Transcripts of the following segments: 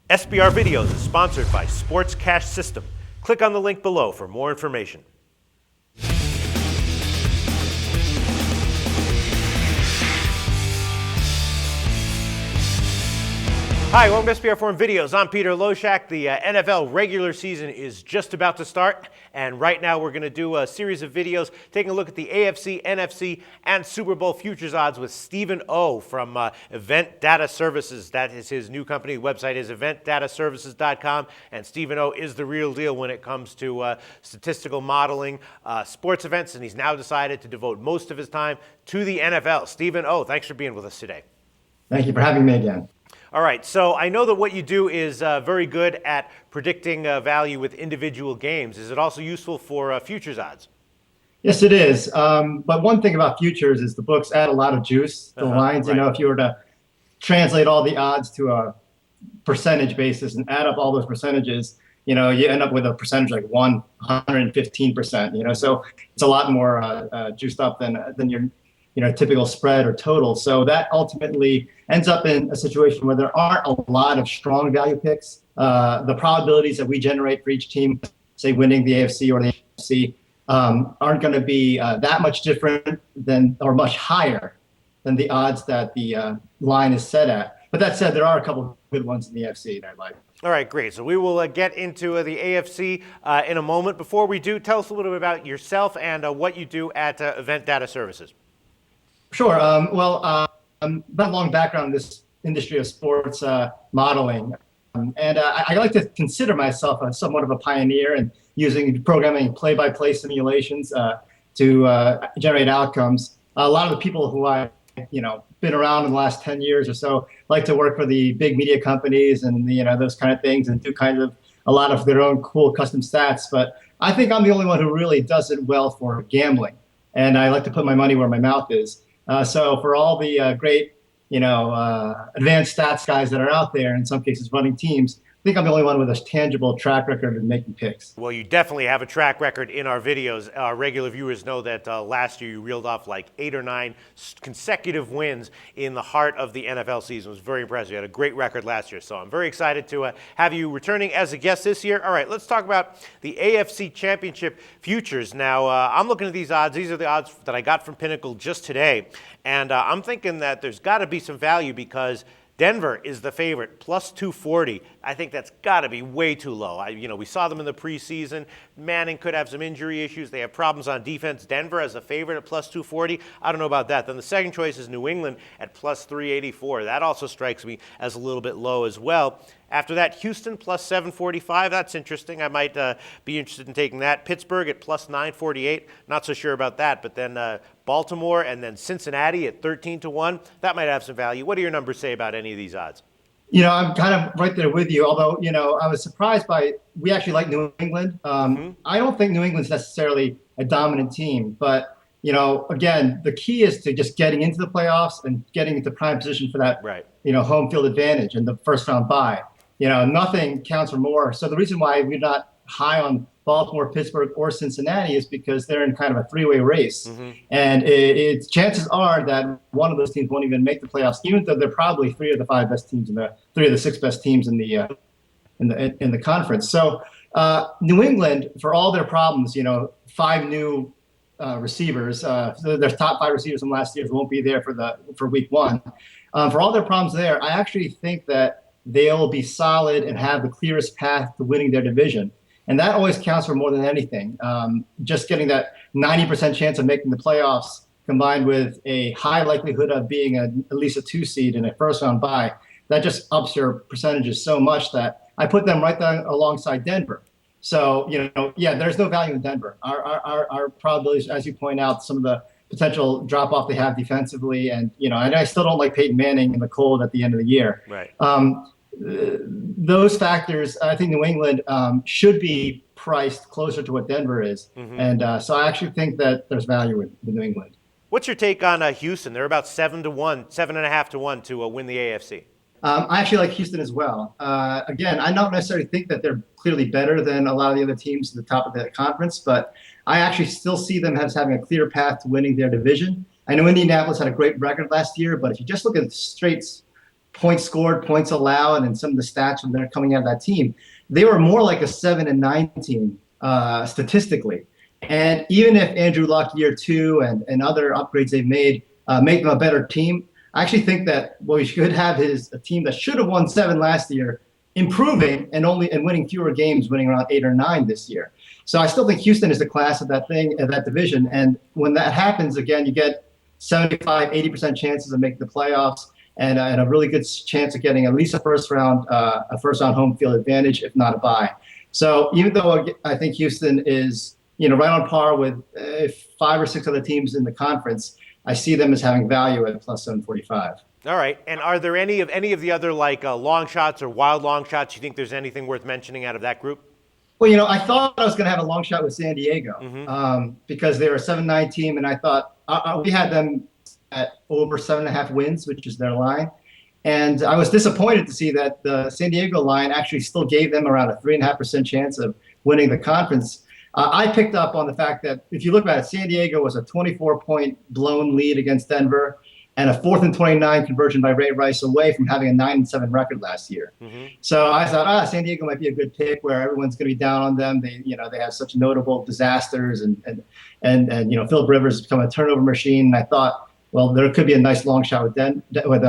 SBR Videos is sponsored by Sports Cash System. Click on the link below for more information. Hi, welcome to SBR Forum Videos. I'm Peter Loshak. The NFL regular season is just about to start, and right now we're going to do a series of videos taking a look at the AFC, NFC, and Super Bowl futures odds with Stephen O from Event Data Services. That is his new company. The website is eventdataservices.com, and Stephen O is the real deal when it comes to statistical modeling, sports events, and he's now decided to devote most of his time to the NFL. Stephen O, thanks for being with us today. Thank you for having me again. All right, so I know that what you do is very good at predicting value with individual games. Is it also useful for futures odds? Yes, it is. But one thing about futures is the books add a lot of juice. The lines, right. If you were to translate all the odds to a percentage basis and add up all those percentages, you end up with a percentage like 115%. So it's a lot more juiced up than your typical spread or total. So that ultimately ends up in a situation where there aren't a lot of strong value picks. The probabilities that we generate for each team, say winning the AFC or the NFC, aren't going to be that much different or much higher than the odds that the line is set at. But that said, there are a couple of good ones in the AFC that I like. All right, great. So we will get into the AFC in a moment. Before we do, tell us a little bit about yourself and what you do at Event Data Services. Sure. I've got a long background in this industry of sports modeling. And I like to consider myself somewhat of a pioneer in using programming play-by-play simulations to generate outcomes. A lot of the people who I've been around in the last 10 years or so like to work for the big media companies and those kind of things and do kind of a lot of their own cool custom stats. But I think I'm the only one who really does it well for gambling. And I like to put my money where my mouth is. So for all the great, advanced stats guys that are out there, in some cases running teams, I think I'm the only one with a tangible track record in making picks. Well, you definitely have a track record in our videos. Our regular viewers know that last year you reeled off like 8 or 9 consecutive wins in the heart of the NFL season. It was very impressive. You had a great record last year, so I'm very excited to have you returning as a guest this year. All right, let's talk about the AFC Championship futures. Now, I'm looking at these odds. These are the odds that I got from Pinnacle just today, and I'm thinking that there's got to be some value because Denver is the favorite, plus 240. I think that's got to be way too low. We saw them in the preseason. Manning could have some injury issues. They have problems on defense. Denver as a favorite at plus 240. I don't know about that. Then the second choice is New England at plus 384. That also strikes me as a little bit low as well. After that, Houston plus 745. That's interesting. I might be interested in taking that. Pittsburgh at plus 948. Not so sure about that. But then Baltimore and then Cincinnati at 13-1. That might have some value. What do your numbers say about any of these odds? I'm kind of right there with you, although, I was surprised we actually like New England. I don't think New England's necessarily a dominant team, but, again, the key is to just getting into the playoffs and getting into prime position for that, right. Home field advantage and the first round bye. Nothing counts for more. So the reason why we're not high on Baltimore, Pittsburgh, or Cincinnati is because they're in kind of a three-way race. And chances are that one of those teams won't even make the playoffs, even though they're probably 3 of the 5 best teams and 3 of the 6 best teams in the conference. So New England, for all their problems, 5 new receivers, their top 5 receivers from last year won't be there for week 1. For all their problems there, I actually think that they'll be solid and have the clearest path to winning their division. And that always counts for more than anything. Just getting that 90% chance of making the playoffs combined with a high likelihood of being at least a 2 seed in a first round bye, that just ups your percentages so much that I put them right there alongside Denver. So, there's no value in Denver. Our probabilities, as you point out, some of the potential drop off they have defensively, and I still don't like Peyton Manning in the cold at the end of the year. Right. Those factors, I think New England should be priced closer to what Denver is, and so I actually think that there's value with New England. What's your take on Houston? They're about 7-1, 7.5-1 to win the AFC. I actually like Houston as well. Again, I don't necessarily think that they're clearly better than a lot of the other teams at the top of the conference, but I actually still see them as having a clear path to winning their division. I know Indianapolis had a great record last year, but if you just look at straight points scored, points allowed, and some of the stats that are coming out of that team, they were more like a 7-9 team statistically. And even if Andrew Luck year 2 and other upgrades they've made make them a better team, I actually think that what we should have is a team that should have won 7 last year, improving and winning fewer games, winning around 8 or 9 this year. So I still think Houston is the class of that division. And when that happens, again, you get 75, 80% chances of making the playoffs and a really good chance of getting at least a first round home field advantage, if not a bye. So even though I think Houston is, right on par with 5 or 6 other teams in the conference, I see them as having value at plus 745. All right. And are there any of the other long shots or wild long shots? You think there's anything worth mentioning out of that group? Well, I thought I was going to have a long shot with San Diego because they were a 7-9 team, and I thought we had them at over 7.5 wins, which is their line. And I was disappointed to see that the San Diego line actually still gave them around a 3.5% chance of winning the conference. I picked up on the fact that if you look at it, San Diego was a 24-point blown lead against Denver and a 4th and 29 conversion by Ray Rice away from having a 9-7 record last year. So I thought, San Diego might be a good pick where everyone's going to be down on them. They have such notable disasters, and Philip Rivers has become a turnover machine. And I thought, well, there could be a nice long shot with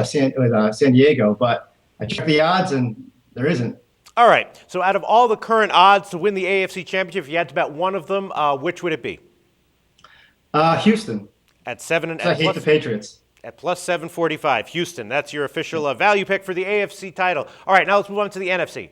San Diego, but I checked the odds and there isn't. All right. So out of all the current odds to win the AFC Championship, if you had to bet one of them, which would it be? Houston. At 7 I hate the Patriots. At plus 745, Houston. That's your official value pick for the AFC title. All right, now let's move on to the NFC.